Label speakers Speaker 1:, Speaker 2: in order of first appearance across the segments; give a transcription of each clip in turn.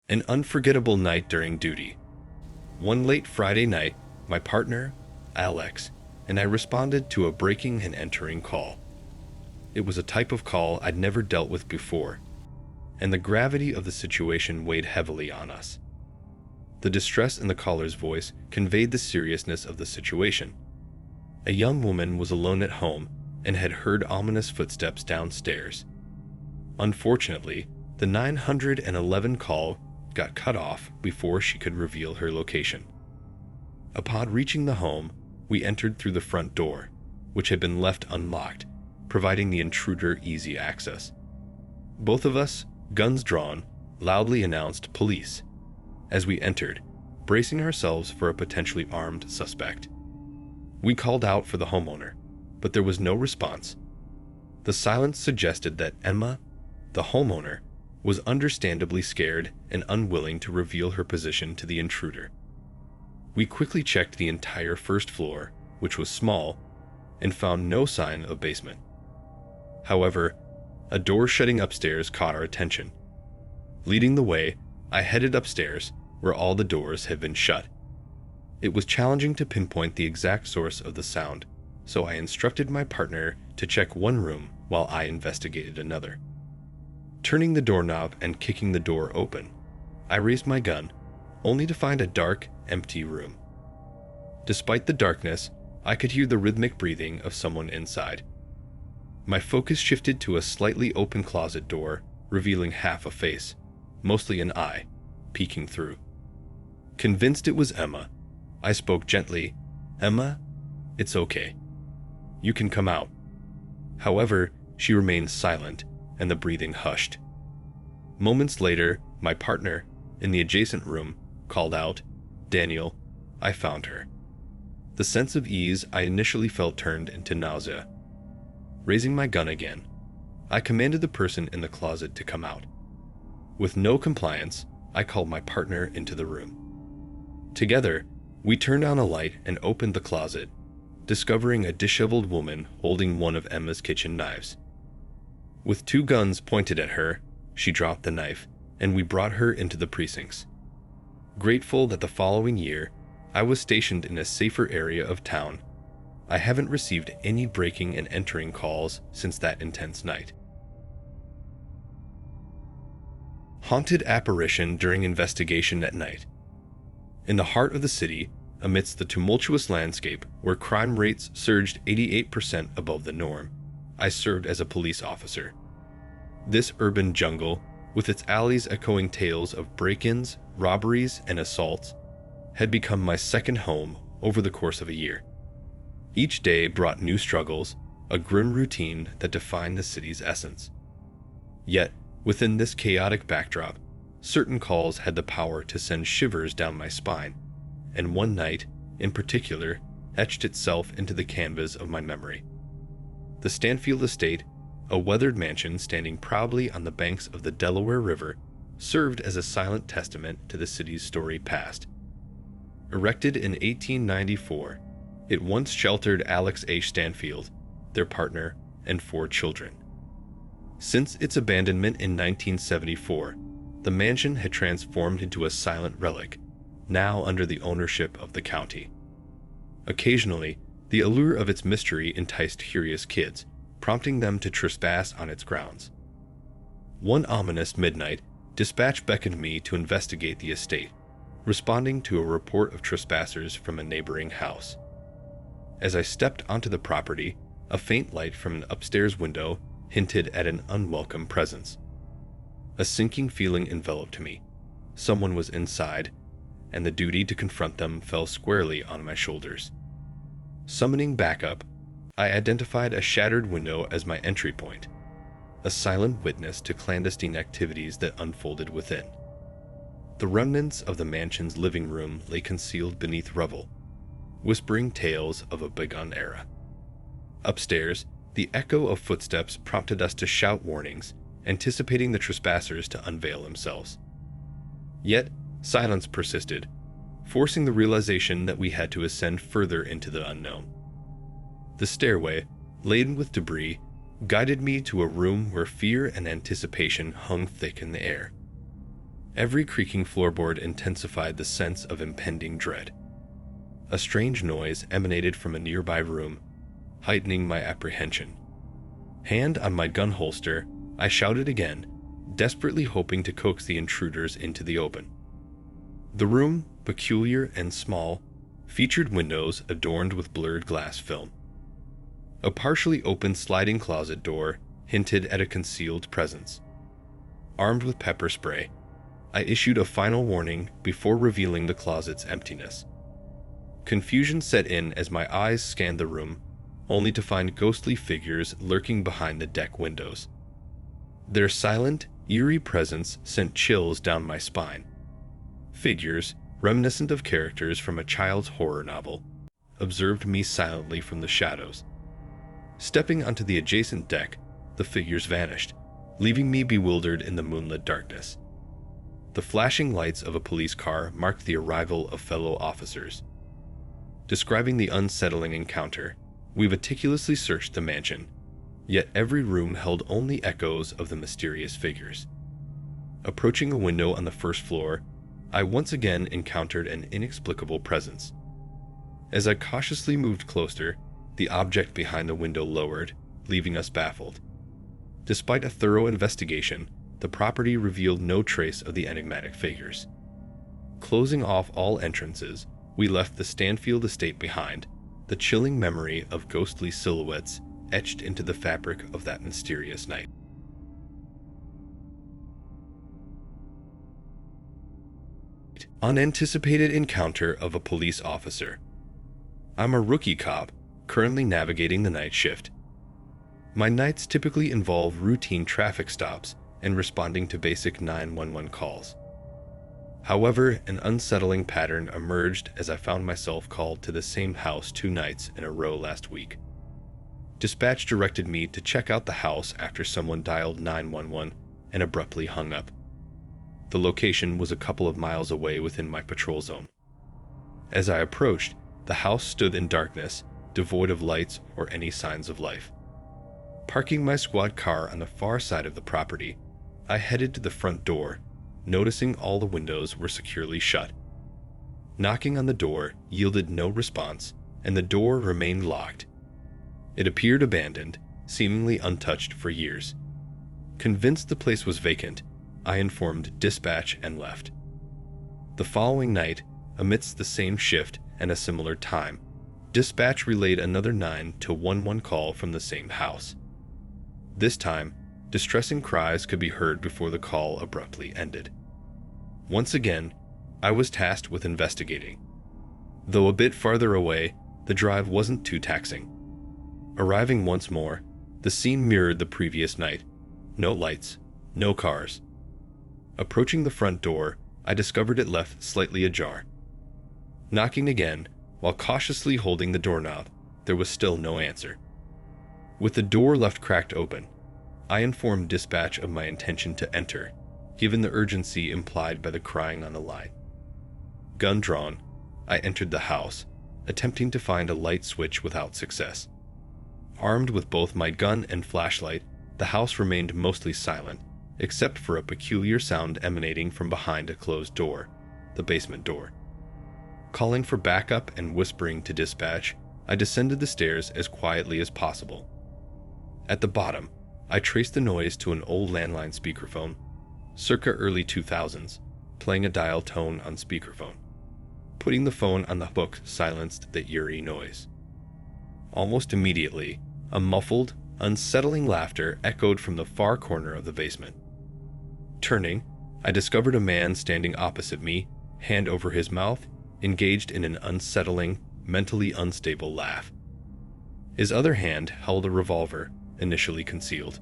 Speaker 1: An unforgettable night during duty. One late Friday night, my partner, Alex, and I responded to a breaking and entering call. It was a type of call I'd never dealt with before, and the gravity of the situation weighed heavily on us. The distress in the caller's voice conveyed the seriousness of the situation. A young woman was alone at home and had heard ominous footsteps downstairs. Unfortunately, the 911 call got cut off before she could reveal her location. Upon reaching the home, we entered through the front door, which had been left unlocked, providing the intruder easy access. Both of us, guns drawn, loudly announced police as we entered, bracing ourselves for a potentially armed suspect. We called out for the homeowner, but there was no response. The silence suggested that Emma, the homeowner, was understandably scared and unwilling to reveal her position to the intruder. We quickly checked the entire first floor, which was small, and found no sign of basement. However, a door shutting upstairs caught our attention. Leading the way, I headed upstairs, where all the doors had been shut. It was challenging to pinpoint the exact source of the sound, so I instructed my partner to check one room while I investigated another. Turning the doorknob and kicking the door open, I raised my gun, only to find a dark, empty room. Despite the darkness, I could hear the rhythmic breathing of someone inside. My focus shifted to a slightly open closet door, revealing half a face, mostly an eye, peeking through. Convinced it was Emma, I spoke gently, "Emma, it's okay. You can come out." However, she remained silent, and the breathing hushed. Moments later, my partner, in the adjacent room, called out, "Daniel, I found her." The sense of ease I initially felt turned into nausea. Raising my gun again, I commanded the person in the closet to come out. With no compliance, I called my partner into the room. Together, we turned on a light and opened the closet, discovering a disheveled woman holding one of Emma's kitchen knives. With two guns pointed at her, she dropped the knife, and we brought her into the precincts. Grateful that the following year, I was stationed in a safer area of town, I haven't received any breaking and entering calls since that intense night. Haunted apparition during investigation at night. In the heart of the city, amidst the tumultuous landscape where crime rates surged 88% above the norm, I served as a police officer. This urban jungle, with its alleys echoing tales of break-ins, robberies, and assaults, had become my second home over the course of a year. Each day brought new struggles, a grim routine that defined the city's essence. Yet, within this chaotic backdrop, certain calls had the power to send shivers down my spine, and one night, in particular, etched itself into the canvas of my memory. The Stanfield Estate, a weathered mansion standing proudly on the banks of the Delaware River, served as a silent testament to the city's storied past. Erected in 1894, it once sheltered Alex H. Stanfield, their partner, and 4 children. Since its abandonment in 1974, the mansion had transformed into a silent relic, now under the ownership of the county. Occasionally, the allure of its mystery enticed curious kids, prompting them to trespass on its grounds. One ominous midnight, dispatch beckoned me to investigate the estate, responding to a report of trespassers from a neighboring house. As I stepped onto the property, a faint light from an upstairs window hinted at an unwelcome presence. A sinking feeling enveloped me. Someone was inside, and the duty to confront them fell squarely on my shoulders. Summoning backup, I identified a shattered window as my entry point, a silent witness to clandestine activities that unfolded within. The remnants of the mansion's living room lay concealed beneath rubble, whispering tales of a bygone era. Upstairs, the echo of footsteps prompted us to shout warnings, anticipating the trespassers to unveil themselves. Yet, silence persisted, forcing the realization that we had to ascend further into the unknown. The stairway, laden with debris, guided me to a room where fear and anticipation hung thick in the air. Every creaking floorboard intensified the sense of impending dread. A strange noise emanated from a nearby room, heightening my apprehension. Hand on my gun holster, I shouted again, desperately hoping to coax the intruders into the open. The room, peculiar and small, featured windows adorned with blurred glass film. A partially open sliding closet door hinted at a concealed presence. Armed with pepper spray, I issued a final warning before revealing the closet's emptiness. Confusion set in as my eyes scanned the room, only to find ghostly figures lurking behind the deck windows. Their silent, eerie presence sent chills down my spine. Figures, reminiscent of characters from a child's horror novel, observed me silently from the shadows. Stepping onto the adjacent deck, the figures vanished, leaving me bewildered in the moonlit darkness. The flashing lights of a police car marked the arrival of fellow officers. Describing the unsettling encounter, we meticulously searched the mansion, yet every room held only echoes of the mysterious figures. Approaching a window on the first floor, I once again encountered an inexplicable presence. As I cautiously moved closer, the object behind the window lowered, leaving us baffled. Despite a thorough investigation, the property revealed no trace of the enigmatic figures. Closing off all entrances, we left the Stanfield estate behind, the chilling memory of ghostly silhouettes etched into the fabric of that mysterious night. Unanticipated encounter of a police officer. I'm a rookie cop, currently navigating the night shift. My nights typically involve routine traffic stops and responding to basic 911 calls. However, an unsettling pattern emerged as I found myself called to the same house 2 nights in a row last week. Dispatch directed me to check out the house after someone dialed 911 and abruptly hung up. The location was a couple of miles away within my patrol zone. As I approached, the house stood in darkness, devoid of lights or any signs of life. Parking my squad car on the far side of the property, I headed to the front door, noticing all the windows were securely shut. Knocking on the door yielded no response, and the door remained locked. It appeared abandoned, seemingly untouched for years. Convinced the place was vacant, I informed dispatch and left. The following night, amidst the same shift and a similar time, dispatch relayed another 911 call from the same house. This time, distressing cries could be heard before the call abruptly ended. Once again, I was tasked with investigating. Though a bit farther away, the drive wasn't too taxing. Arriving once more, the scene mirrored the previous night. No lights, no cars. Approaching the front door, I discovered it left slightly ajar. Knocking again, while cautiously holding the doorknob, there was still no answer. With the door left cracked open, I informed dispatch of my intention to enter, given the urgency implied by the crying on the line. Gun drawn, I entered the house, attempting to find a light switch without success. Armed with both my gun and flashlight, the house remained mostly silent, except for a peculiar sound emanating from behind a closed door, the basement door. Calling for backup and whispering to dispatch, I descended the stairs as quietly as possible. At the bottom, I traced the noise to an old landline speakerphone, circa early 2000s, playing a dial tone on speakerphone. Putting the phone on the hook silenced the eerie noise. Almost immediately, a muffled, unsettling laughter echoed from the far corner of the basement. Turning, I discovered a man standing opposite me, hand over his mouth, engaged in an unsettling, mentally unstable laugh. His other hand held a revolver, initially concealed.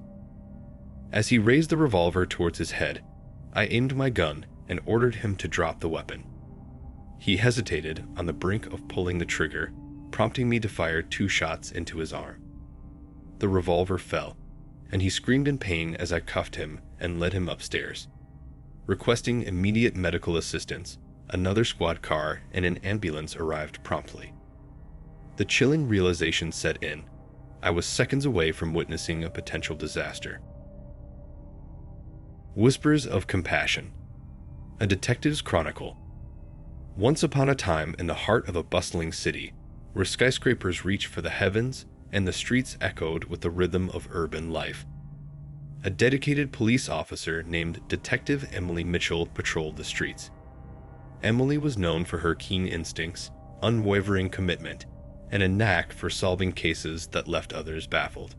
Speaker 1: As he raised the revolver towards his head, I aimed my gun and ordered him to drop the weapon. He hesitated on the brink of pulling the trigger, prompting me to fire 2 shots into his arm. The revolver fell, and he screamed in pain as I cuffed him and led him upstairs. Requesting immediate medical assistance, another squad car and an ambulance arrived promptly. The chilling realization set in. I was seconds away from witnessing a potential disaster. Whispers of compassion. A Detective's Chronicle. Once upon a time, in the heart of a bustling city, where skyscrapers reached for the heavens and the streets echoed with the rhythm of urban life, a dedicated police officer named Detective Emily Mitchell patrolled the streets. Emily was known for her keen instincts, unwavering commitment, and a knack for solving cases that left others baffled.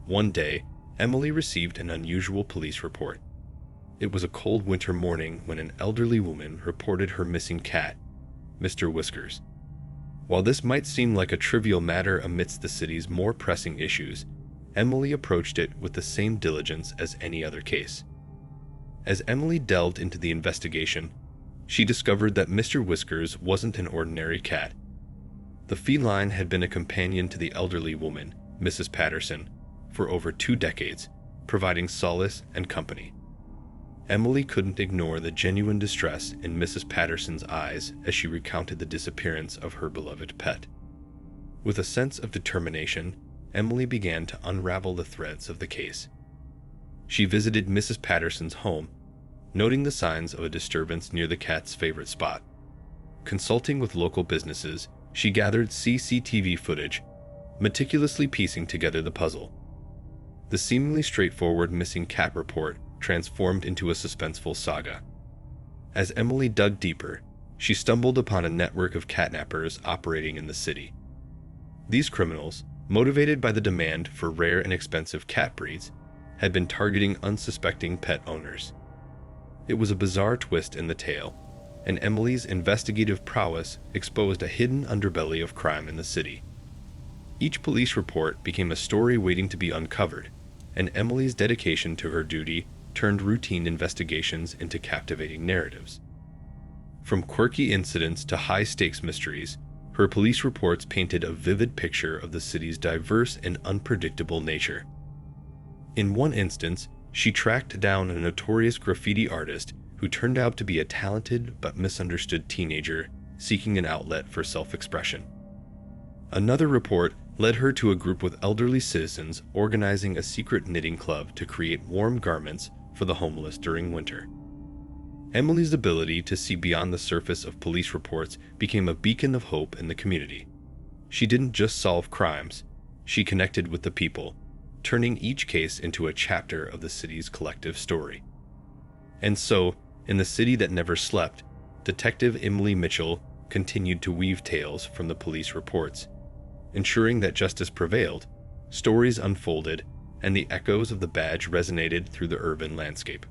Speaker 1: One day, Emily received an unusual police report. It was a cold winter morning when an elderly woman reported her missing cat, Mr. Whiskers. While this might seem like a trivial matter amidst the city's more pressing issues, Emily approached it with the same diligence as any other case. As Emily delved into the investigation, she discovered that Mr. Whiskers wasn't an ordinary cat. The feline had been a companion to the elderly woman, Mrs. Patterson, for over 2 decades, providing solace and company. Emily couldn't ignore the genuine distress in Mrs. Patterson's eyes as she recounted the disappearance of her beloved pet. With a sense of determination, Emily began to unravel the threads of the case. She visited Mrs. Patterson's home, noting the signs of a disturbance near the cat's favorite spot. Consulting with local businesses, she gathered CCTV footage, meticulously piecing together the puzzle. The seemingly straightforward missing cat report transformed into a suspenseful saga. As Emily dug deeper, she stumbled upon a network of catnappers operating in the city. These criminals, motivated by the demand for rare and expensive cat breeds, had been targeting unsuspecting pet owners. It was a bizarre twist in the tale, and Emily's investigative prowess exposed a hidden underbelly of crime in the city. Each police report became a story waiting to be uncovered, and Emily's dedication to her duty turned routine investigations into captivating narratives. From quirky incidents to high-stakes mysteries, her police reports painted a vivid picture of the city's diverse and unpredictable nature. In one instance, she tracked down a notorious graffiti artist who turned out to be a talented but misunderstood teenager seeking an outlet for self-expression. Another report led her to a group with elderly citizens organizing a secret knitting club to create warm garments for the homeless during winter. Emily's ability to see beyond the surface of police reports became a beacon of hope in the community. She didn't just solve crimes, she connected with the people, turning each case into a chapter of the city's collective story. And so, in the city that never slept, Detective Emily Mitchell continued to weave tales from the police reports, ensuring that justice prevailed, stories unfolded, and the echoes of the badge resonated through the urban landscape.